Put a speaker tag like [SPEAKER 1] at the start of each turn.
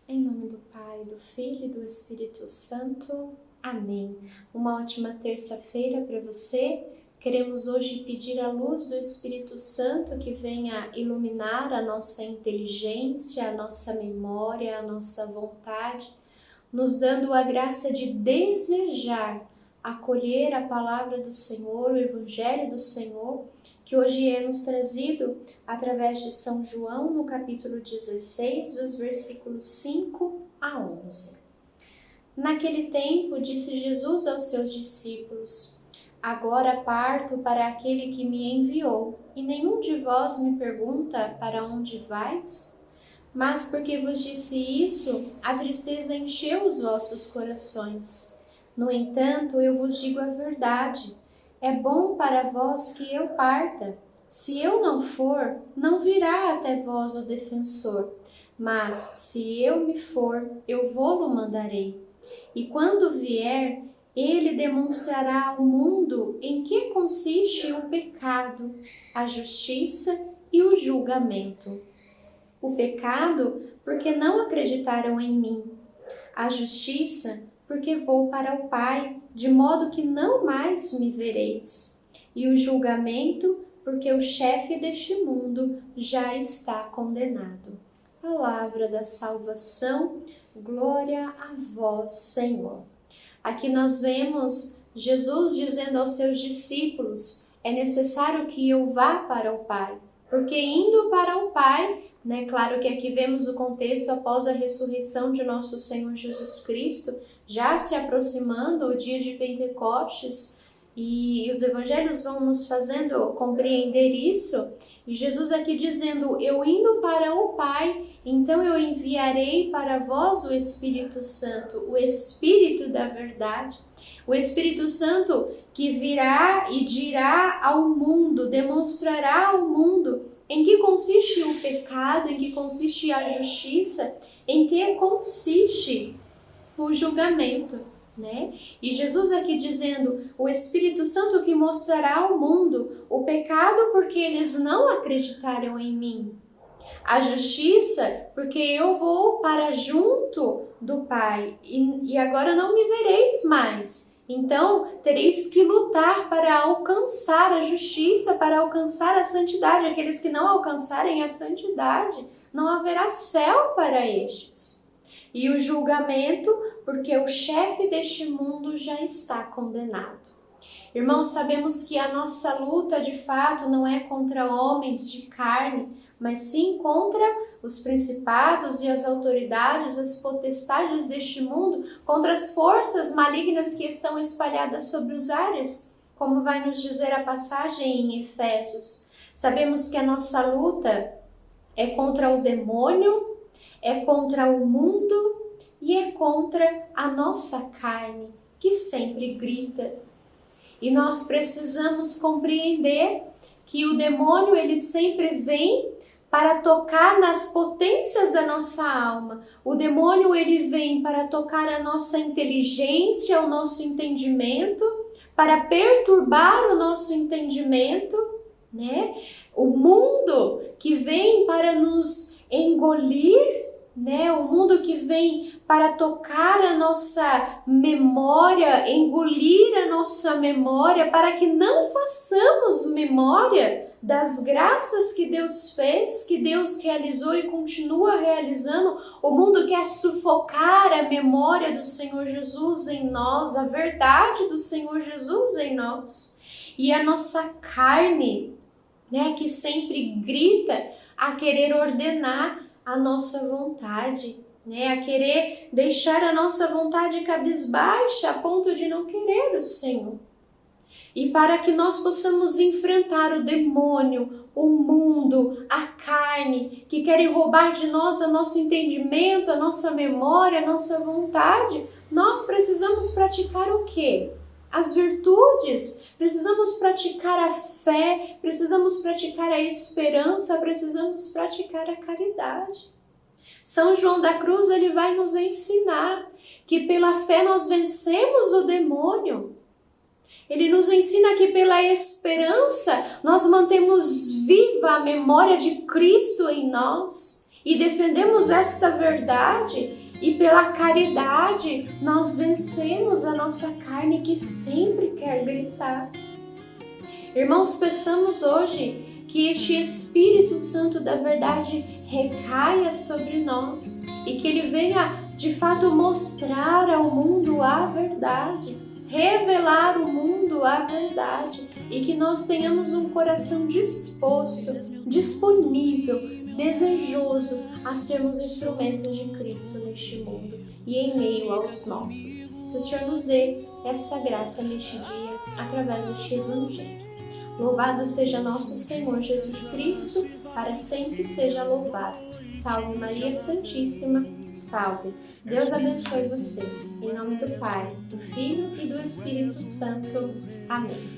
[SPEAKER 1] Em nome do Pai, do Filho e do Espírito Santo. Amém. Uma ótima terça-feira para você. Queremos hoje pedir a luz do Espírito Santo que venha iluminar a nossa inteligência, a nossa memória, a nossa vontade, nos dando a graça de desejar acolher a palavra do Senhor, o Evangelho do Senhor, que hoje é nos trazido através de São João, no capítulo 16, dos versículos 5 a 11. Naquele tempo, disse Jesus aos seus discípulos: Agora parto para aquele que me enviou, e nenhum de vós me pergunta: para onde vais? Mas porque vos disse isso, a tristeza encheu os vossos corações. No entanto, eu vos digo a verdade. É bom para vós que eu parta. Se eu não for, não virá até vós o defensor. Mas, se eu me for, eu vou-lo mandarei. E quando vier, ele demonstrará ao mundo em que consiste o pecado, a justiça e o julgamento. O pecado, porque não acreditaram em mim. A justiça, porque vou para o Pai, de modo que não mais me vereis. E o julgamento, porque o chefe deste mundo já está condenado. Palavra da salvação, glória a vós, Senhor. Aqui nós vemos Jesus dizendo aos seus discípulos: é necessário que eu vá para o Pai, porque indo para o Pai, claro que aqui vemos o contexto após a ressurreição de nosso Senhor Jesus Cristo, já se aproximando o dia de Pentecostes, e os evangelhos vão nos fazendo compreender isso, e Jesus aqui dizendo: eu indo para o Pai, então eu enviarei para vós o Espírito Santo, o Espírito da verdade, o Espírito Santo que virá e dirá ao mundo, demonstrará ao mundo em que consiste o pecado, em que consiste a justiça, em que consiste o julgamento, E Jesus aqui dizendo: o Espírito Santo que mostrará ao mundo o pecado porque eles não acreditaram em mim. A justiça, porque eu vou para junto do Pai e agora não me vereis mais. Então, tereis que lutar para alcançar a justiça, para alcançar a santidade. Aqueles que não alcançarem a santidade, não haverá céu para estes. E o julgamento, porque o chefe deste mundo já está condenado. Irmãos, sabemos que a nossa luta, de fato, não é contra homens de carne, mas sim contra os principados e as autoridades, as potestades deste mundo, contra as forças malignas que estão espalhadas sobre os ares, como vai nos dizer a passagem em Efésios. Sabemos que a nossa luta é contra o demônio, é contra o mundo e é contra a nossa carne, que sempre grita. E nós precisamos compreender que o demônio ele sempre vem para tocar nas potências da nossa alma. O demônio ele vem para tocar a nossa inteligência, o nosso entendimento, para perturbar o nosso entendimento, O mundo que vem para nos engolir, o mundo que vem para tocar a nossa memória, engolir a nossa memória, para que não façamos memória das graças que Deus fez, que Deus realizou e continua realizando. O mundo quer sufocar a memória do Senhor Jesus em nós, a verdade do Senhor Jesus em nós. E a nossa carne, que sempre grita a querer ordenar a nossa vontade, a querer deixar a nossa vontade cabisbaixa a ponto de não querer o Senhor. E para que nós possamos enfrentar o demônio, o mundo, a carne, que querem roubar de nós o nosso entendimento, a nossa memória, a nossa vontade, nós precisamos praticar o quê? As virtudes, precisamos praticar a fé, precisamos praticar a esperança, precisamos praticar a caridade. São João da Cruz, ele vai nos ensinar que pela fé nós vencemos o demônio. Ele nos ensina que pela esperança nós mantemos viva a memória de Cristo em nós e defendemos esta verdade, e pela caridade nós vencemos a nossa carne que sempre quer gritar. Irmãos, peçamos hoje que este Espírito Santo da verdade recaia sobre nós e que ele venha de fato mostrar ao mundo a verdade, revelar ao mundo a verdade, e que nós tenhamos um coração disposto, disponível, desejoso a sermos instrumentos de Cristo neste mundo e em meio aos nossos. Que o Senhor nos dê essa graça neste dia, através deste Evangelho. Louvado seja nosso Senhor Jesus Cristo, para sempre seja louvado. Salve Maria Santíssima, salve. Deus abençoe você. Em nome do Pai, do Filho e do Espírito Santo. Amém.